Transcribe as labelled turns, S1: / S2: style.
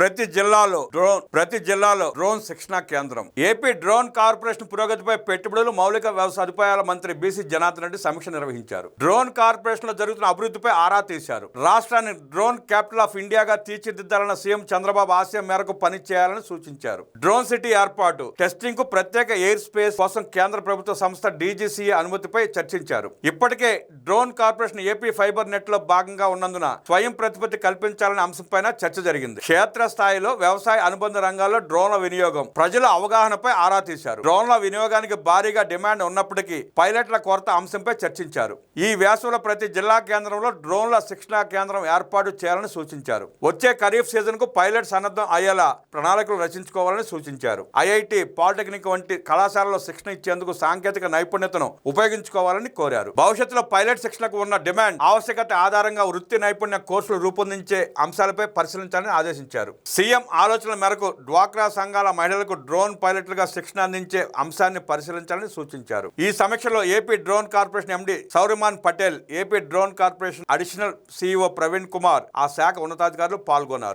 S1: ప్రతి జిల్లాలో డ్రోన్ శిక్షణా కేంద్రం. ఏపీ డ్రోన్ కార్పొరేషన్ పురోగతిపై పెట్టుబడులు, మౌలిక సదుపాయాల మంత్రి బీసీ జనార్దన్ రెడ్డి సమీక్ష నిర్వహించారు. డ్రోన్ కార్పొరేషన్ లో జరుగుతున్న అభివృద్ధిపై ఆరా తీశారు. రాష్ట్రాన్ని డ్రోన్ క్యాపిటల్ ఆఫ్ ఇండియాగా తీర్చిదిద్దాలన్న సీఎం చంద్రబాబు ఆశయం మేరకు పని చేయాలని సూచించారు. డ్రోన్ సిటీ ఏర్పాటు, టెస్టింగ్ కు ప్రత్యేక ఎయిర్ స్పేస్ కోసం కేంద్ర ప్రభుత్వ సంస్థ డీజీసీఏ అనుమతిపై చర్చించారు. ఇప్పటికే drone corporation AP fibre net లో భాగంగా ఉన్నందున స్వయం ప్రతిపత్తి కల్పించాలనే అంశంపైన చర్చ జరిగింది. క్షేత్రస్థాయిలో వ్యవసాయ అనుబంధ రంగాల్లో డ్రోన్ల వినియోగం, ప్రజల అవగాహనపై ఆరా తీశారు. డ్రోన్ల వినియోగానికి భారీగా డిమాండ్ ఉన్నప్పటికీ పైలట్ల కొరత అంశంపై చర్చించారు. ఈ వేసవిలో ప్రతి జిల్లా కేంద్రంలో డ్రోన్ల శిక్షణా కేంద్రం ఏర్పాటు చేయాలని సూచించారు. వచ్చే ఖరీఫ్ సీజన్ కు పైలట్ సన్నద్ధం అయ్యేలా ప్రణాళికలు రచించుకోవాలని సూచించారు. ఐఐటి, పాలిటెక్నిక్ వంటి కళాశాలలో శిక్షణ ఇచ్చేందుకు సాంకేతిక నైపుణ్యతను ఉపయోగించుకోవాలని కోరారు. భవిష్యత్తులో పైలట్ శిక్షణకు ఉన్న డిమాండ్, ఆవశ్యకత ఆధారంగా వృత్తి నైపుణ్య కోర్సులు రూపొందించే అంశాలపై పరిశీలించాలని ఆదేశించారు. సీఎం ఆలోచనల మేరకు డ్వాక్రా సంఘాల మహిళలకు డ్రోన్ పైలట్లుగా శిక్షణ అందించే అంశాన్ని పరిశీలించాలని సూచించారు. ఈ సమీక్షలో AP drone corporation MD Sauriman Patel, AP drone corporation additional CEO Praveen Kumar, ఆ శాఖ ఉన్నతాధికారులు పాల్గొన్నారు.